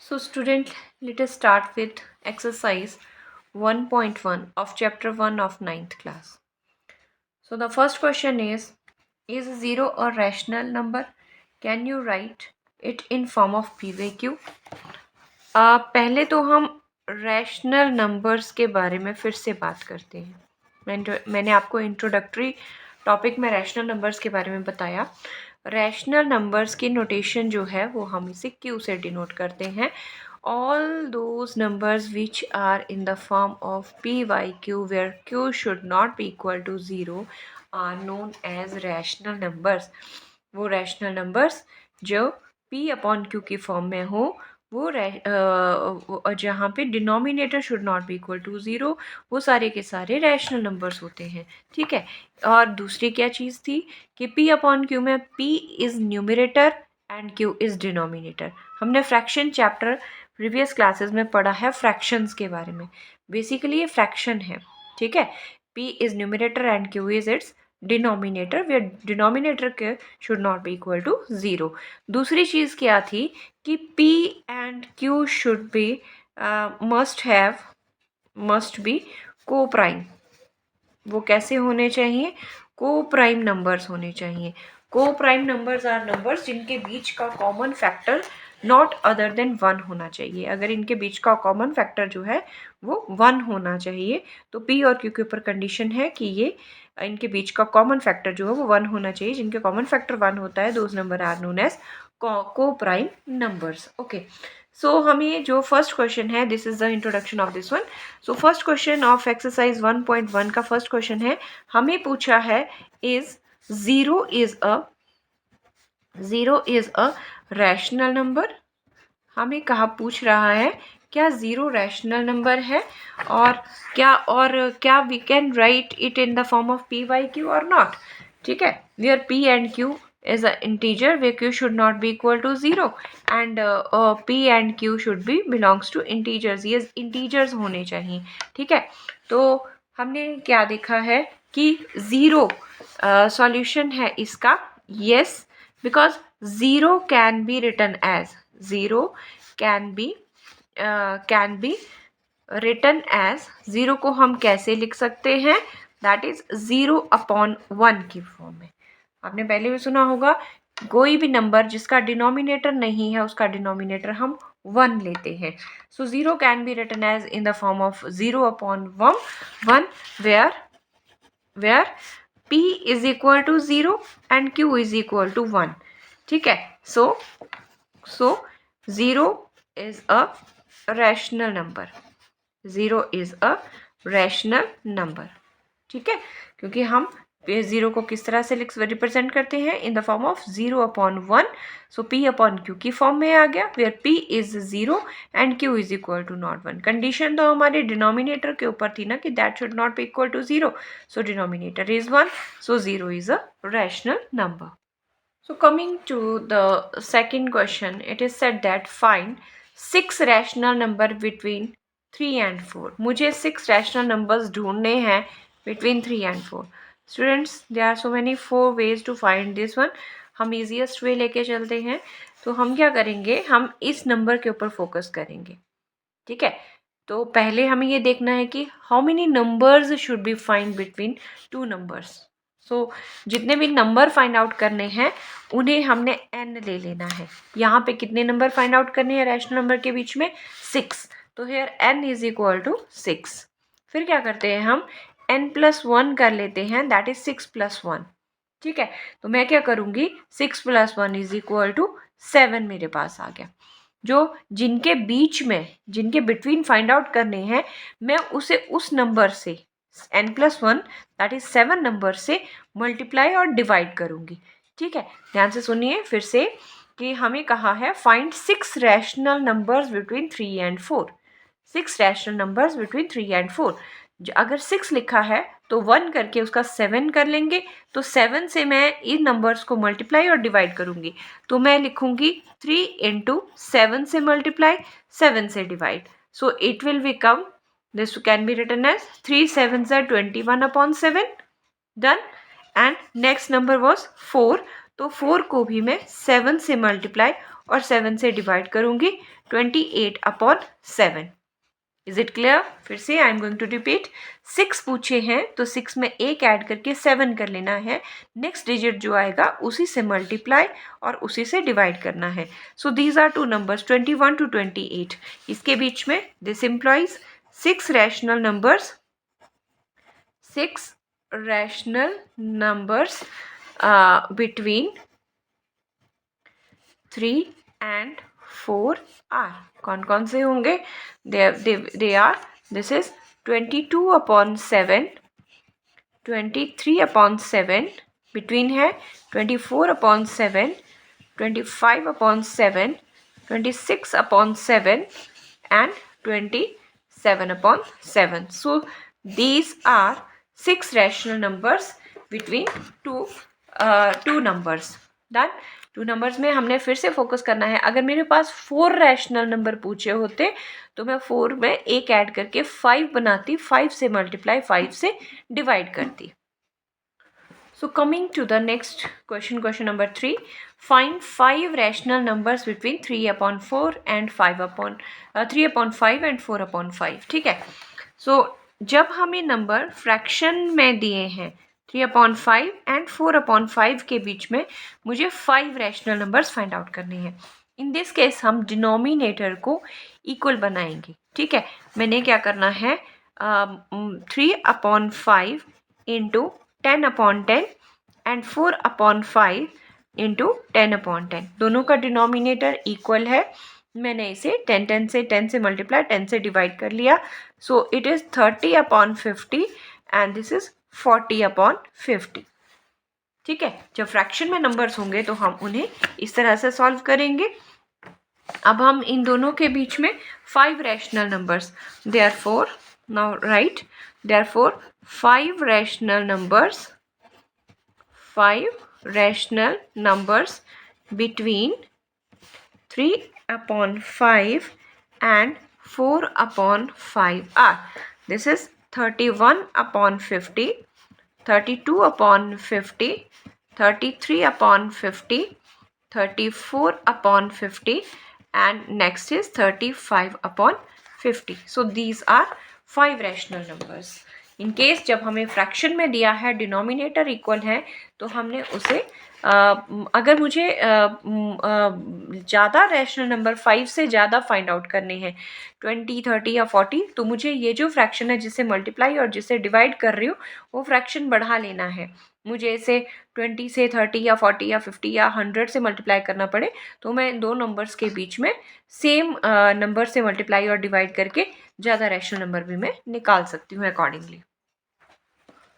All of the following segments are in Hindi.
So student, let us start with exercise 1.1 of chapter 1 of ninth class. So the first question is 0 a rational number? Can you write it in form of PYQ? पहले तो हम रैशनल नंबर्स के बारे में फिर से बात करते हैं। मैंने आपको इंट्रोडक्टरी टॉपिक में रैशनल नंबर्स के बारे में बताया। रैशनल नंबर्स की नोटेशन जो है वो हम इसे क्यू से डिनोट करते हैं। All those numbers which are in the form of PYQ where Q should not be equal to 0 are known as rational numbers. वो रैशनल नंबर्स जो P अपॉन Q की फॉर्म में हो, वो जहाँ पे denominator should not be equal to 0, वो सारे के सारे रैशनल नंबर्स होते हैं। ठीक है। और दूसरी क्या चीज़ थी कि P अपॉन Q में P is numerator and Q is denominator. हमने फ्रैक्शन चैप्टर प्रीवियस क्लासेस में पढ़ा है फ्रैक्शंस के बारे में। बेसिकली ये फ्रैक्शन है। ठीक है। P is numerator and Q is its denominator, where denominator के should not be equal to 0। दूसरी चीज़ क्या थी कि P and Q should be must be coprime. वो कैसे होने चाहिए? को प्राइम नंबर्स होने चाहिए। को प्राइम नंबर्स आर नंबर्स जिनके बीच का common factor not other than 1 होना चाहिए। अगर इनके बीच का कॉमन फैक्टर जो है वो 1 होना चाहिए, तो P और Q के ऊपर कंडीशन है कि ये इनके बीच का कॉमन फैक्टर जो है वो 1 होना चाहिए। जिनके कॉमन फैक्टर 1 होता है those number are known as coprime numbers. Okay, so हमें जो फर्स्ट क्वेश्चन है, this is the introduction of this one. So first question of exercise 1.1 का फर्स्ट क्वेश्चन है, हमें पूछा है is zero is a rational number. हमें कहा पूछ रहा है क्या जीरो रैशनल नंबर है, और क्या we can write it in the form of PYQ और नॉट। ठीक है, where P and Q is an integer where Q should not be equal to 0 and P and Q should be belongs to integers। ये integers होने चाहिए। ठीक है, तो हमने क्या देखा है कि ज़ीरो सॉल्यूशन है इसका yes, because 0 can be written as 0 can be written as 0 को हम कैसे लिख सकते हैं? दैट इज 0 अपॉन 1 की फॉर्म में। आपने पहले भी सुना होगा कोई भी नंबर जिसका डिनोमिनेटर नहीं है उसका डिनोमिनेटर हम 1 लेते हैं। So 0 can be written as in the form of 0 upon 1 where P is equal to 0 and Q is equal to 1। ठीक है, so 0 is a rational number. 0 is a rational number. ठीक है, क्योंकि हम 0 को किस तरह से रिप्रेजेंट करते हैं? In the form of 0 upon 1। So P upon Q की फॉर्म में आ गया, where P is 0 and Q is equal to not 1। Condition तो हमारे डिनोमिनेटर के ऊपर थी ना कि that should not be equal to 0। So denominator is 1, so 0 is a rational number. So coming to the second question, it is said that find 6 rational number between 3 and 4। मुझे 6 rational numbers ढूंढने हैं between 3 and 4। Students, there are so many 4 ways to find this one। हम easiest way लेके चलते हैं। तो हम क्या करेंगे, हम इस नंबर के ऊपर फोकस करेंगे। ठीक है, तो पहले हमें ये देखना है कि how many numbers should be find between 2 numbers. So जितने भी नंबर फाइंड आउट करने हैं उन्हें हमने n ले लेना है। यहाँ पे कितने नंबर फाइंड आउट करने हैं रैशनल नंबर के बीच में? 6। तो here n is equal to 6। फिर क्या करते हैं हम n+1 कर लेते हैं, दैट इज 6+1। ठीक है, तो मैं क्या करूँगी 6+1 इज इक्वल टू 7 मेरे पास आ गया। जो जिनके बीच में जिनके बिटवीन फाइंड आउट करने हैं, मैं उसे उस नंबर से n+1 दैट इज 7 नंबर से मल्टीप्लाई और डिवाइड करूंगी। ठीक है, ध्यान से सुनिए फिर से कि हमें कहा है find 6 rational numbers between 3 and 4। 6 rational numbers between 3 and 4। अगर 6 लिखा है तो 1 करके उसका 7 कर लेंगे, तो 7 से मैं इन नंबर्स को मल्टीप्लाई और डिवाइड करूंगी। तो मैं लिखूंगी 3 इंटू 7 से मल्टीप्लाई 7 से divide. So it will become, this can be written as 3 7s are 21 upon 7 done। and next number was 4। तो 4 को भी मैं 7 से मल्टीप्लाई और 7 से डिवाइड करूँगी, 28/7। Is it clear? फिर से I am going to repeat. 6 पूछे हैं तो 6 में 1 ऐड करके 7 कर लेना है, नेक्स्ट डिजिट जो आएगा उसी से मल्टीप्लाई और उसी से डिवाइड करना है। So these are two numbers 21 to 28। इसके बीच में this implies 6 rational numbers, 6 rational numbers between 3 and 4 are। कौन कौन से होंगे? they are, this is 22/7, 23/7, between है 24/7, 25/7, 26/7 and 27/7. So these are 6 rational numbers between two numbers. Done? 2 numbers में हमने फिर से फोकस करना है। अगर मेरे पास 4 रैशनल नंबर पूछे होते तो मैं 4 में 1 ऐड करके 5 बनाती, 5 से मल्टीप्लाई 5 से डिवाइड करती। So coming to the next question, question number 3. Find 5 rational numbers between 3/4 and 3/5 and 4/5. ठीक है। So जब हमें नंबर फ्रैक्शन में दिए हैं 3/5 एंड 4/5 के बीच में मुझे 5 रैशनल नंबर्स फाइंड आउट करने हैं। इन दिस केस हम डिनोमिनेटर को इक्वल बनाएंगे। ठीक है, मैंने क्या करना है, 3/5 इंटू 10/10 एंड 4/5 इंटू 10/10, दोनों का डिनोमिनेटर इक्वल है। मैंने इसे 10 से मल्टीप्लाई 10 से डिवाइड कर लिया। So it is 30/50 and this is 40/50। ठीक है, जब फ्रैक्शन में नंबर्स होंगे तो हम उन्हें इस तरह से सॉल्व करेंगे। अब हम इन दोनों के बीच में 5 rational numbers, therefore now right, therefore 5 rational numbers between 3/5 and 4/5 are. This is 31/50, 32/50, 33/50, 34/50 and next is 35/50. So these are 5 rational numbers. In case जब हमें फ्रैक्शन में दिया है, डिनोमिनेटर इक्वल है, तो हमने उसे अगर मुझे ज़्यादा रैशनल नंबर 5 से ज़्यादा फाइंड आउट करने हैं, 20, 30 या 40, तो मुझे ये जो फ्रैक्शन है जिसे मल्टीप्लाई और जिसे डिवाइड कर रही हूँ वो फ्रैक्शन बढ़ा लेना है। मुझे इसे 20 से 30 या 40 या 50 या 100 से मल्टीप्लाई करना पड़े तो मैं दो नंबर्स के बीच में सेम नंबर से मल्टीप्लाई और डिवाइड करके ज़्यादा रैशनल नंबर भी मैं निकाल सकती हूँ accordingly.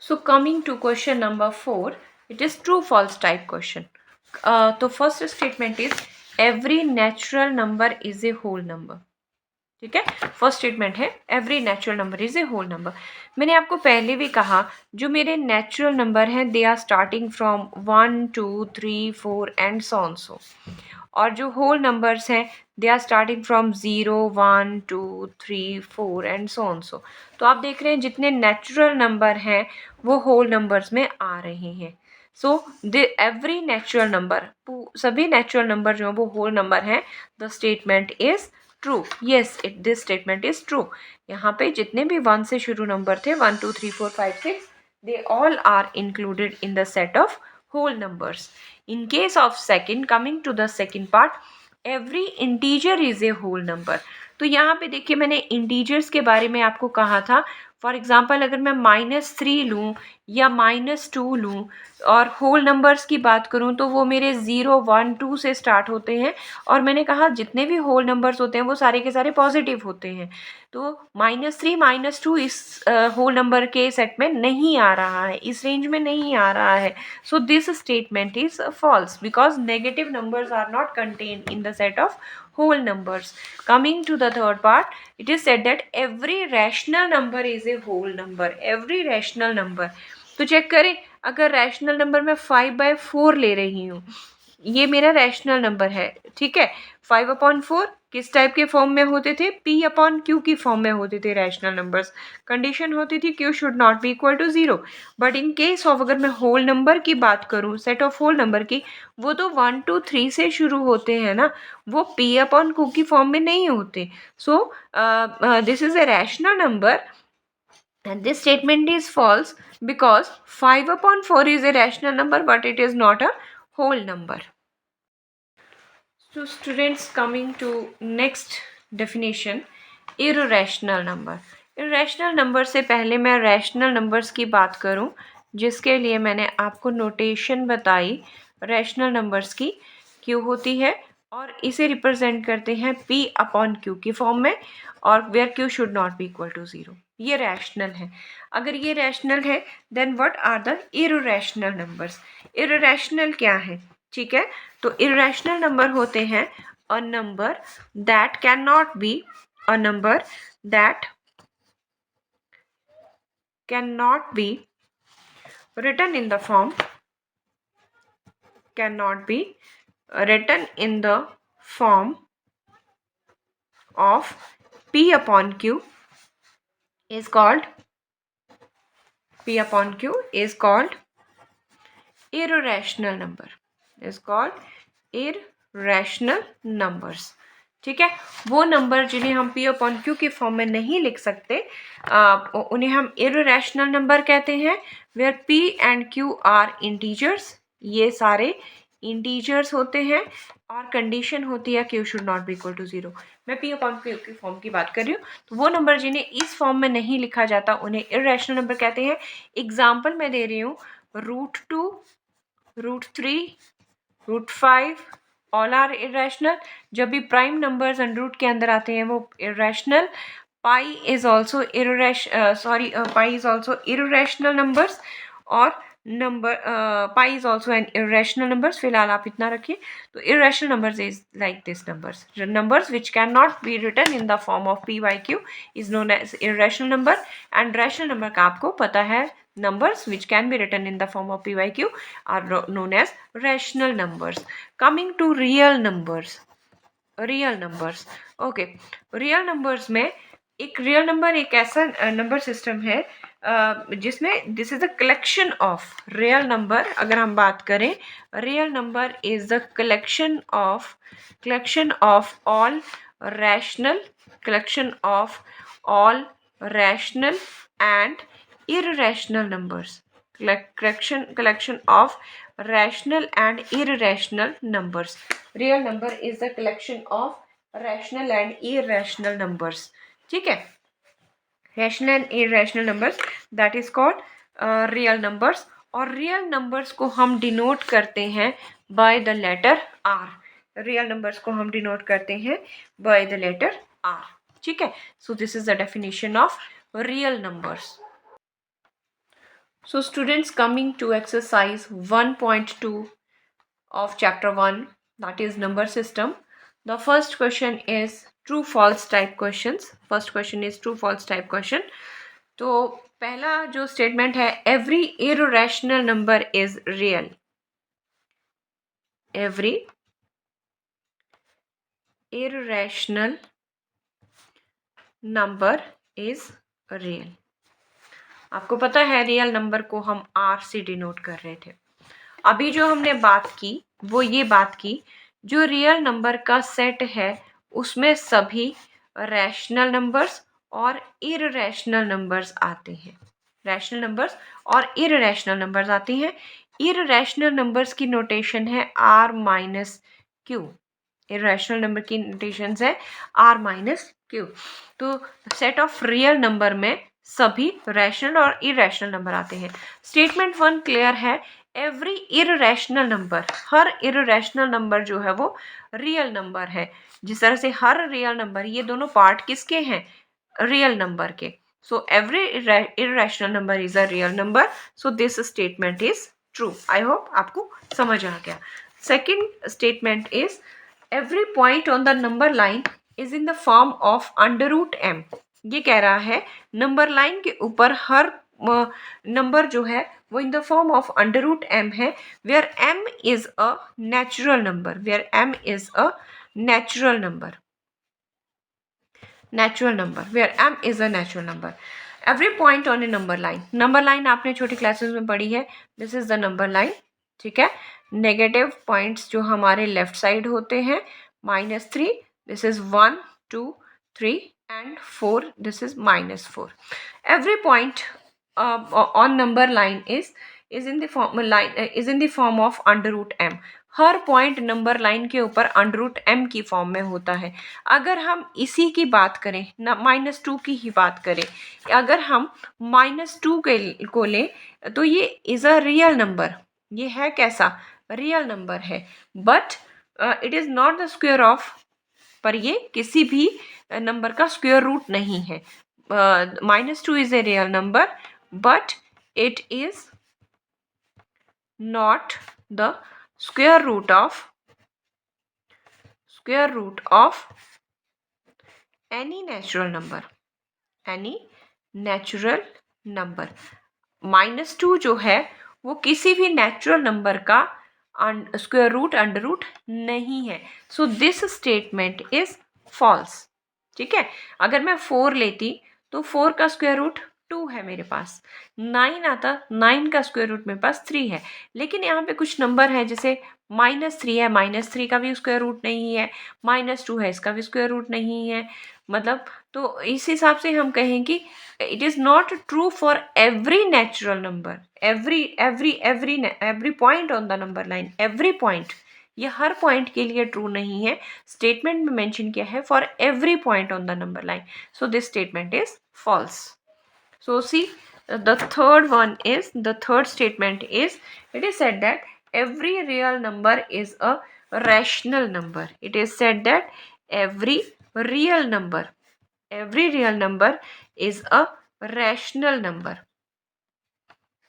So coming to question number 4, it is true false type question. तो first statement is every natural number is a whole number. ठीक है, फर्स्ट स्टेटमेंट है every natural number is a whole number. मैंने आपको पहले भी कहा जो मेरे नेचुरल नंबर हैं they are starting from 1, 2, 3, 4 and so on so, और जो होल नंबर्स हैं they are starting from 0, 1, 2, 3, 4 and so on so. तो आप देख रहे हैं जितने नेचुरल नंबर हैं वो होल नंबर्स में आ रहे हैं। सो एवरी नेचुरल नंबर, सभी नेचुरल नंबर जो हैं वो होल नंबर हैं। The statement is true. Yes, this statement is true. यहाँ पे जितने भी 1 से शुरू नंबर थे 1, 2, 3, 4, 5, 6 they all are included in the set of whole numbers. In case of second, coming to the second part, every integer is a whole number. तो यहाँ पे देखिए मैंने इंटीजर्स के बारे में आपको कहा था। फॉर एग्जाम्पल अगर मैं -3 लूँ या -2 लूँ और होल नंबर्स की बात करूँ तो वो मेरे 0, 1, 2 से स्टार्ट होते हैं, और मैंने कहा जितने भी होल नंबर्स होते हैं वो सारे के सारे पॉजिटिव होते हैं। तो -3, -2 इस होल नंबर के सेट में नहीं आ रहा है, इस रेंज में नहीं आ रहा है। So this statement is false because negative numbers are not contained in the set of whole numbers. Coming to the third part, it is said that every rational number is a whole number. Every rational number. तो चेक करें, अगर रैशनल नंबर मैं 5/4 ले रही हूँ ये मेरा रैशनल नंबर है, ठीक है। 5/4 किस टाइप के फॉर्म में होते थे? P/Q की फॉर्म में होते थे रैशनल नंबर्स। कंडीशन होती थी Q should not be equal to 0। But in case of अगर मैं होल नंबर की बात करूँ, सेट ऑफ होल नंबर की, वो तो 1 2 3 से शुरू होते हैं ना, वो P/Q की फॉर्म में नहीं होते। So this is a rational number and this statement is false because 5/4 is a rational number but it is not a whole number. So students, coming to next definition, irrational number. irrational number से पहले मैं rational numbers की बात करूं, जिसके लिए मैंने आपको notation बताई rational numbers की Q होती है और इसे रिप्रेजेंट करते हैं P/Q की फॉर्म में, और where Q should not be equal to 0। ये रैशनल है। अगर ये रैशनल है then what are the irrational numbers? Irrational क्या है? ठीक है, तो इररेशनल नंबर होते हैं a number that can not be, a number that can not be written in the form, cannot be written in the form of P/Q is called P/Q is called irrational number, is called irrational numbers। ठीक है, वो नंबर जिन्हें हम P/Q की फॉर्म में नहीं लिख सकते, उन्हें हम irrational नंबर कहते हैं। Where P and Q are integers, ये सारे इंटीजर्स होते हैं और कंडीशन होती है Q should not be equal to 0। मैं P/Q की फॉर्म की बात कर रही हूँ, तो वो नंबर जिन्हें इस फॉर्म में नहीं लिखा जाता उन्हें irrational नंबर कहते हैं। एग्जाम्पल मैं दे रही हूँ, √2, √3, √5 ऑल आर इरेशनल। जब भी प्राइम नंबर्स अंडर रूट के अंदर आते हैं वो irrational. Pi is also pi is also irrational numbers, और number pi is also an irrational numbers. फिलहाल आप इतना रखिए। तो irrational numbers is like this numbers which can not be written in the form of P/Q is known as irrational number. And rational number का आपको पता है, numbers which can be written in the form of P/Q are known as rational numbers. Coming to real numbers, real numbers, okay, real numbers में एक real number एक ऐसा number system है जिसमें this is a collection of real number। अगर हम बात करें, real number is the collection of all rational, collection of all rational and irrational numbers, collection of rational and irrational numbers। real number is the collection of rational and irrational numbers। ठीक है, rational and irrational numbers, that is called real numbers। और real numbers को हम denote करते हैं by the letter R। real numbers को हम denote करते हैं by the letter R। ठीक है, so this is the definition of real numbers। So students, coming to exercise 1.2 of chapter 1, that is number system. The first question is true false type questions। First question is true false type question। तो पहला जो statement है, every irrational number is real। Every irrational number is real। आपको पता है रियल नंबर को हम R से डिनोट कर रहे थे। अभी जो हमने बात की वो ये बात की, जो रियल नंबर का सेट है उसमें सभी रैशनल नंबर्स और इररेशनल नंबर्स आते हैं। रैशनल नंबर्स और इररेशनल नंबर्स आते हैं। इररेशनल नंबर्स की नोटेशन है R-Q। इररेशनल नंबर की नोटेशन है R-Q। तो सेट ऑफ रियल नंबर में सभी रैशनल और इररेशनल नंबर आते हैं। स्टेटमेंट 1 क्लियर है, एवरी इररेशनल नंबर, हर इररेशनल नंबर जो है वो रियल नंबर है। जिस तरह से हर रियल नंबर, ये दोनों पार्ट किसके हैं? रियल नंबर के। So every irrational number is a real number. So this statement is true. I hope आपको समझ आ गया। Second statement is every point on the number line is in the form of √m। ये कह रहा है नंबर लाइन के ऊपर हर नंबर जो है वो in the form of under root M है, where M is a natural number, where M is a natural number, natural number, where m is a natural number. Every point on a number line, number line आपने छोटी क्लासेस में पढ़ी है, this is the number line, ठीक है. नेगेटिव पॉइंट्स जो हमारे लेफ्ट साइड होते हैं, -3, this is 1 2 3 and 4, this is -4. Every point on number line is in the form of under root m. Her point number line के ऊपर अंडर रूट एम की फॉर्म में होता है. अगर हम इसी की बात करें ना, -2 की ही बात करें, अगर हम -2 को लें तो ये इज़ अ रियल नंबर, ये है कैसा, रियल नंबर है, but it is not the square of, पर ये किसी भी नंबर का स्क्वायर रूट नहीं है. -2 is a real number but it is not the square root of any natural number, any natural number. -2 जो है वो किसी भी नेचुरल नंबर का स्क्वायर रूट अंडर रूट नहीं है. So this statement is false. ठीक है, अगर मैं 4 लेती तो 4 का स्क्वायर रूट 2 है मेरे पास, 9 आता, 9 का स्क्वायर रूट मेरे पास 3 है, लेकिन यहाँ पे कुछ नंबर है जैसे -3 है, -3 का भी स्क्वायर रूट नहीं है, -2 है, इसका भी स्क्वायर रूट नहीं है. मतलब तो इस हिसाब से हम कहें कि it is not true for every natural number, every point on the number line, every point, ये हर पॉइंट के लिए ट्रू नहीं है. स्टेटमेंट में मेंशन किया है for every point on the number line, so this statement is false. So see, the third statement is, it is said that every real number is a rational number. It is said that every real number is a rational number.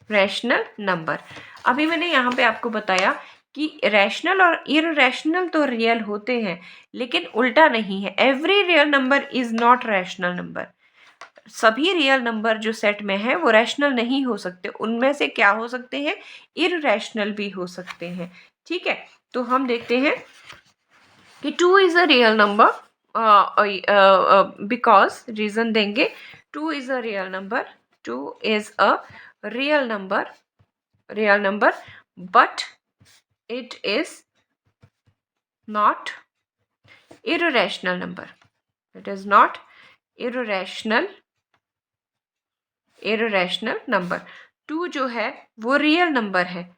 Rational number. अभी मैंने यहाँ पे आपको बताया कि रैशनल और इररैशनल तो रियल होते हैं, लेकिन उल्टा नहीं है. Every real number is not rational number. सभी रियल नंबर जो सेट में है वो रैशनल नहीं हो सकते, उनमें से क्या हो सकते हैं, इररैशनल भी हो सकते हैं. ठीक है, तो हम देखते हैं कि 2 is a real number, because reason देंगे. 2 is a real number, 2 is a real number but it is not irrational number. It is not irrational number. 2 जो है वो रियल नंबर है,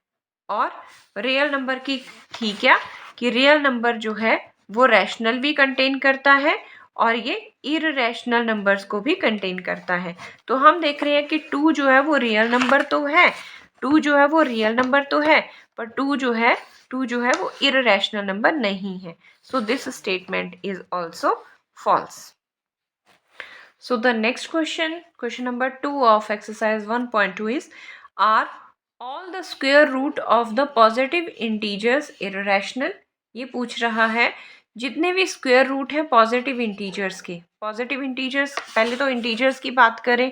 और रियल नंबर की थी क्या कि रियल नंबर जो है वो रैशनल भी कंटेन करता है और ये इररैशनल नंबर्स को भी कंटेन करता है. तो हम देख रहे हैं कि 2 जो है वो रियल नंबर तो है, 2 जो है वो रियल नंबर तो है, पर 2 जो है वो इररैशनल नंबर नहीं है. So this statement is also false. So the next question number 2 of exercise 1.2 is, are all the square root of the positive integers irrational. ये पूछ रहा है जितने भी स्क्वायर रूट हैं पॉजिटिव इंटीजर्स के. पॉजिटिव इंटीजर्स, पहले तो इंटीजर्स की बात करें.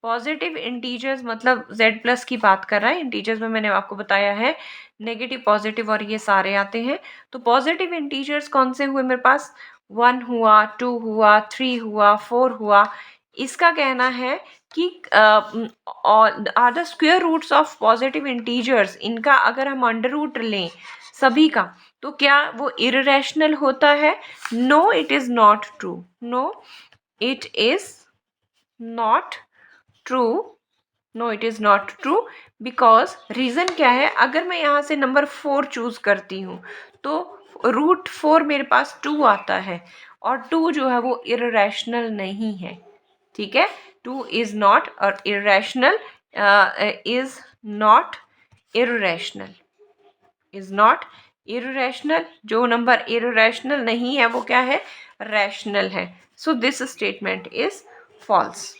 पॉजिटिव इंटीजर्स मतलब z+ की बात कर रहा है. इंटीजर्स में मैंने आपको बताया है नेगेटिव, पॉजिटिव और ये सारे आते हैं. तो पॉजिटिव इंटीजर्स कौन से हुए मेरे पास, 1 हुआ, 2 हुआ, 3 हुआ, 4 हुआ. इसका कहना है कि are the square roots of positive integers, इनका अगर हम अंडर रूट लें सभी का, तो क्या वो इररैशनल होता है. No it is not true. No it is not true. No it is not true. Because reason क्या है, अगर मैं यहाँ से नंबर 4 चूज करती हूँ तो रूट 4 मेरे पास 2 आता है, और 2 जो है वो इररैशनल नहीं है. ठीक है, 2 इज नॉट, और irrational is not irrational, is not irrational. जो नंबर इररैशनल नहीं है वो क्या है, रैशनल है. So this statement is false.